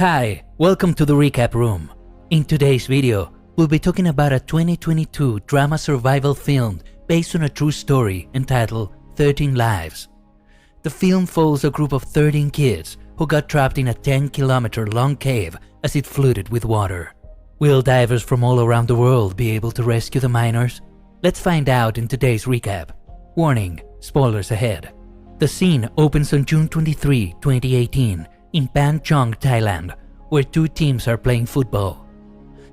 Hi, welcome to the recap room. In today's video, we'll be talking about a 2022 drama survival film based on a true story entitled 13 Lives. The film follows a group of 13 kids who got trapped in a 10-kilometer long cave as it flooded with water. Will divers from all around the world be able to rescue the miners? Let's find out in today's recap. Warning, spoilers ahead. The scene opens on June 23, 2018 in Pan Chong, Thailand, where two teams are playing football.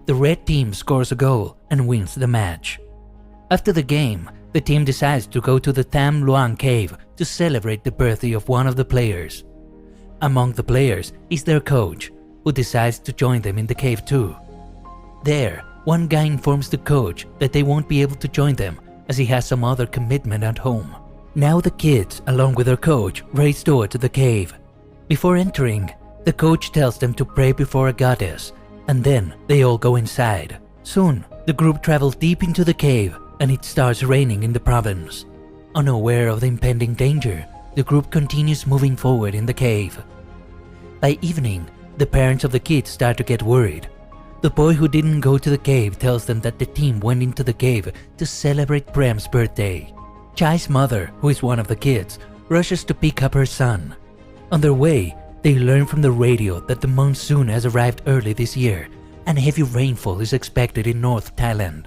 The red team scores a goal and wins the match. After the game, the team decides to go to the Tham Luang cave to celebrate the birthday of one of the players. Among the players is their coach, who decides to join them in the cave too. There, one guy informs the coach that they won't be able to join them as he has some other commitment at home. Now the kids, along with their coach, race toward the cave. Before entering, the coach tells them to pray before a goddess, and then they all go inside. Soon, the group travels deep into the cave and it starts raining in the province. Unaware of the impending danger, the group continues moving forward in the cave. By evening, the parents of the kids start to get worried. The boy who didn't go to the cave tells them that the team went into the cave to celebrate Prem's birthday. Chai's mother, who is one of the kids, rushes to pick up her son. On their way, they learn from the radio that the monsoon has arrived early this year and heavy rainfall is expected in North Thailand.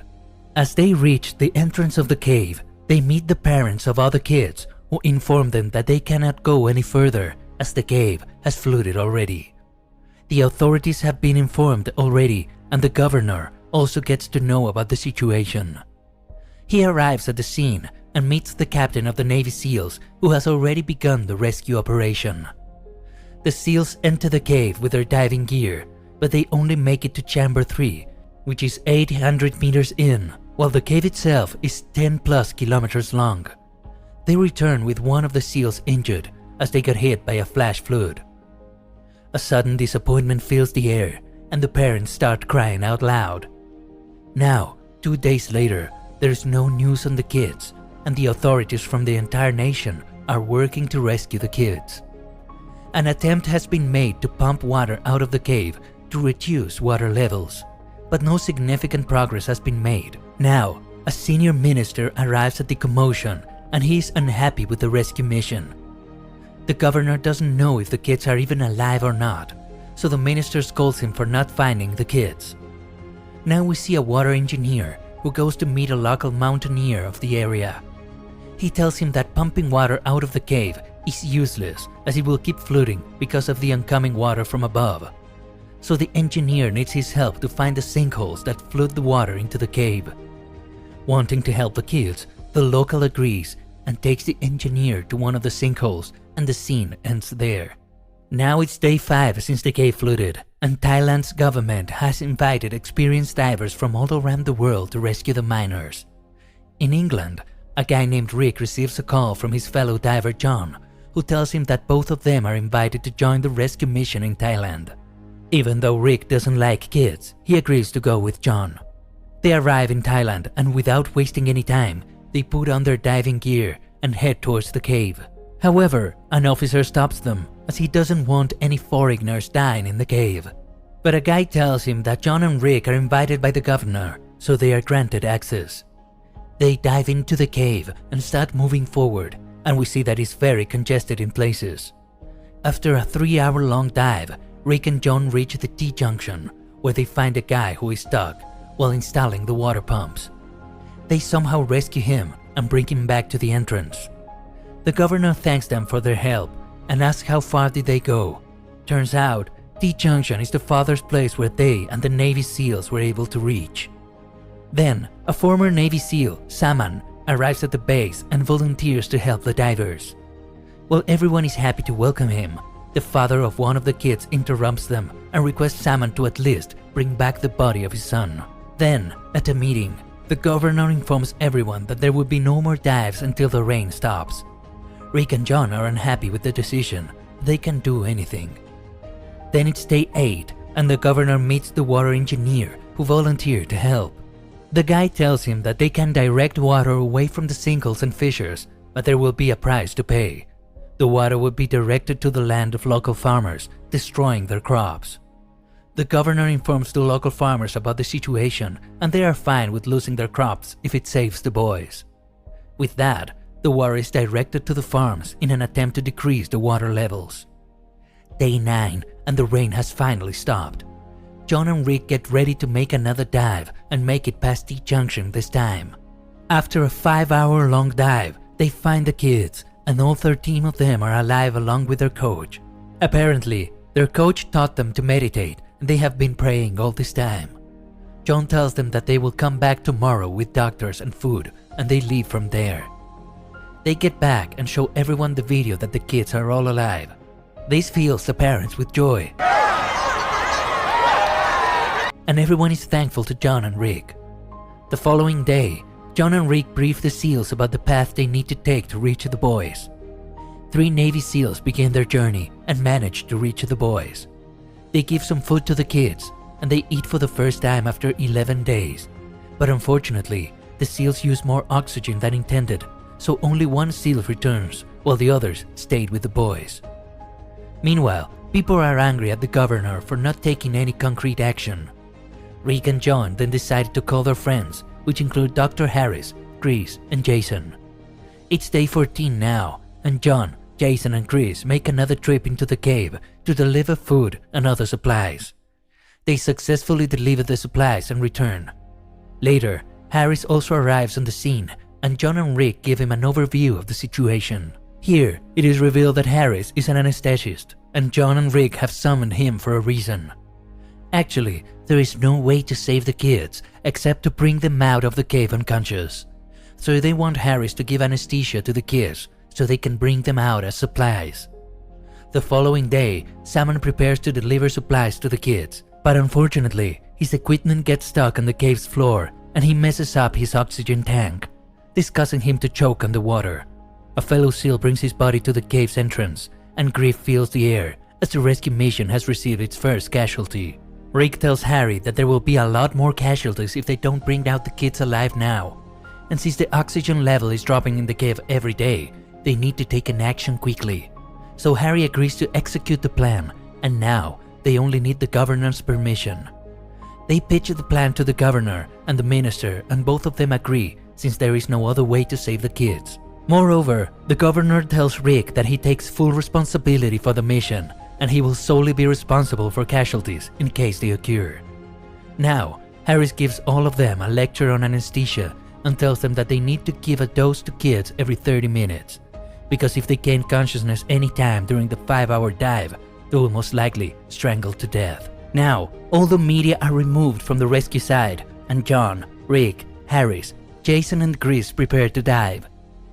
As they reach the entrance of the cave, they meet the parents of other kids who inform them that they cannot go any further as the cave has flooded already. The authorities have been informed already and the governor also gets to know about the situation. He arrives at the scene and meets the captain of the Navy SEALs who has already begun the rescue operation. The SEALs enter the cave with their diving gear, but they only make it to chamber 3, which is 800 meters in, while the cave itself is 10+ kilometers long. They return with one of the SEALs injured as they got hit by a flash flood. A sudden disappointment fills the air and the parents start crying out loud. Now, 2 days later, there is no news on the kids, and the authorities from the entire nation are working to rescue the kids. An attempt has been made to pump water out of the cave to reduce water levels, but no significant progress has been made. Now, a senior minister arrives at the commotion and he is unhappy with the rescue mission. The governor doesn't know if the kids are even alive or not, so the minister scolds him for not finding the kids. Now we see a water engineer who goes to meet a local mountaineer of the area. He tells him that pumping water out of the cave is useless as it will keep flooding because of the oncoming water from above. So the engineer needs his help to find the sinkholes that flood the water into the cave. Wanting to help the kids, the local agrees and takes the engineer to one of the sinkholes, and the scene ends there. Now it's day 5 since the cave flooded, and Thailand's government has invited experienced divers from all around the world to rescue the miners. In England, a guy named Rick receives a call from his fellow diver John, who tells him that both of them are invited to join the rescue mission in Thailand. Even though Rick doesn't like kids, he agrees to go with John. They arrive in Thailand and without wasting any time, they put on their diving gear and head towards the cave. However, an officer stops them as he doesn't want any foreigners dying in the cave. But a guy tells him that John and Rick are invited by the governor, so they are granted access. They dive into the cave and start moving forward, and we see that it's very congested in places. After a 3-hour-long dive, Rick and John reach the T-junction, where they find a guy who is stuck while installing the water pumps. They somehow rescue him and bring him back to the entrance. The governor thanks them for their help and asks how far did they go. Turns out, T-junction is the farthest place where they and the Navy SEALs were able to reach. Then, a former Navy SEAL, Saman, arrives at the base and volunteers to help the divers. While everyone is happy to welcome him, the father of one of the kids interrupts them and requests Saman to at least bring back the body of his son. Then, at a meeting, the governor informs everyone that there will be no more dives until the rain stops. Rick and John are unhappy with the decision. They can't do anything. Then it's day 8 and the governor meets the water engineer who volunteered to help. The guy tells him that they can direct water away from the sinkholes and fissures, but there will be a price to pay. The water will be directed to the land of local farmers, destroying their crops. The governor informs the local farmers about the situation, and they are fine with losing their crops if it saves the boys. With that, the water is directed to the farms in an attempt to decrease the water levels. Day 9, and the rain has finally stopped. John and Rick get ready to make another dive and make it past T Junction this time. After a 5-hour-long dive, they find the kids, and all 13 of them are alive along with their coach. Apparently, their coach taught them to meditate, and they have been praying all this time. John tells them that they will come back tomorrow with doctors and food, and they leave from there. They get back and show everyone the video that the kids are all alive. This fills the parents with joy. And everyone is thankful to John and Rick. The following day, John and Rick brief the SEALs about the path they need to take to reach the boys. 3 Navy SEALs begin their journey and manage to reach the boys. They give some food to the kids, and they eat for the first time after 11 days. But unfortunately, the SEALs use more oxygen than intended, so only 1 SEAL returns, while the others stayed with the boys. Meanwhile, people are angry at the governor for not taking any concrete action. Rick and John then decided to call their friends, which include Dr. Harris, Chris, and Jason. It's day 14 now, and John, Jason, and Chris make another trip into the cave to deliver food and other supplies. They successfully deliver the supplies and return. Later, Harris also arrives on the scene, and John and Rick give him an overview of the situation. Here, it is revealed that Harris is an anesthetist, and John and Rick have summoned him for a reason. Actually, there is no way to save the kids except to bring them out of the cave unconscious. So they want Harris to give anesthesia to the kids so they can bring them out as supplies. The following day, Salmon prepares to deliver supplies to the kids, but unfortunately, his equipment gets stuck on the cave's floor and he messes up his oxygen tank, this causing him to choke on the water. A fellow SEAL brings his body to the cave's entrance, and grief fills the air as the rescue mission has received its first casualty. Rick tells Harry that there will be a lot more casualties if they don't bring out the kids alive now, and since the oxygen level is dropping in the cave every day, they need to take an action quickly. So Harry agrees to execute the plan, and now they only need the governor's permission. They pitch the plan to the governor and the minister, and both of them agree since there is no other way to save the kids. Moreover, the governor tells Rick that he takes full responsibility for the mission and he will solely be responsible for casualties in case they occur. Now, Harris gives all of them a lecture on anesthesia and tells them that they need to give a dose to kids every 30 minutes, because if they gain consciousness any time during the 5-hour dive, they will most likely strangle to death. Now, all the media are removed from the rescue side, and John, Rick, Harris, Jason, and Chris prepare to dive.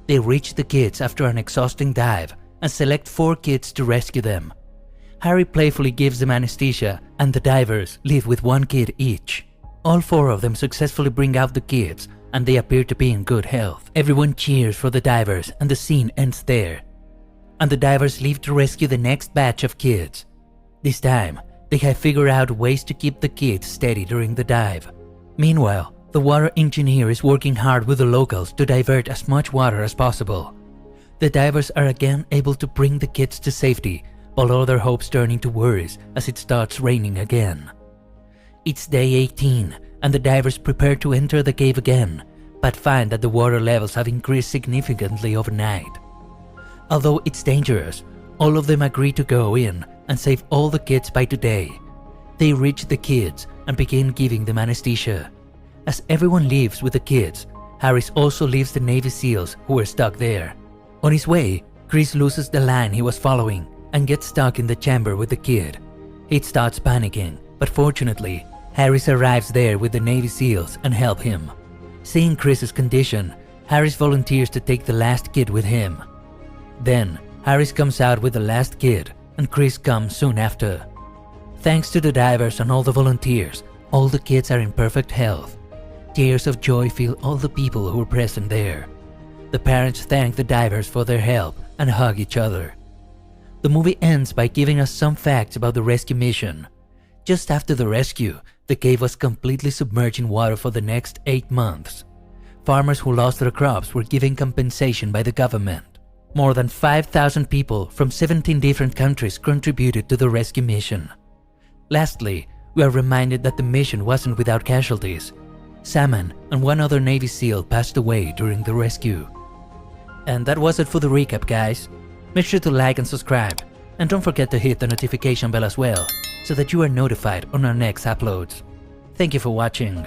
They reach the kids after an exhausting dive and select 4 kids to rescue them. Harry playfully gives them anesthesia, and the divers leave with 1 kid each. All 4 of them successfully bring out the kids, and they appear to be in good health. Everyone cheers for the divers, and the scene ends there. And the divers leave to rescue the next batch of kids. This time, they have figured out ways to keep the kids steady during the dive. Meanwhile, the water engineer is working hard with the locals to divert as much water as possible. The divers are again able to bring the kids to safety, while all their hopes turn into worries as it starts raining again. It's day 18, and the divers prepare to enter the cave again, but find that the water levels have increased significantly overnight. Although it's dangerous, all of them agree to go in and save all the kids by today. They reach the kids and begin giving them anesthesia. As everyone leaves with the kids, Harris also leaves the Navy SEALs who were stuck there. On his way, Chris loses the line he was following and gets stuck in the chamber with the kid. He starts panicking, but fortunately, Harris arrives there with the Navy SEALs and help him. Seeing Chris's condition, Harris volunteers to take the last kid with him. Then, Harris comes out with the last kid, and Chris comes soon after. Thanks to the divers and all the volunteers, all the kids are in perfect health. Tears of joy fill all the people who were present there. The parents thank the divers for their help and hug each other. The movie ends by giving us some facts about the rescue mission. Just after the rescue, the cave was completely submerged in water for the next 8 months. Farmers who lost their crops were given compensation by the government. More than 5,000 people from 17 different countries contributed to the rescue mission. Lastly, we are reminded that the mission wasn't without casualties. Salmon and one other Navy SEAL passed away during the rescue. And that was it for the recap, guys. Make sure to like and subscribe, and don't forget to hit the notification bell as well, so that you are notified on our next uploads. Thank you for watching.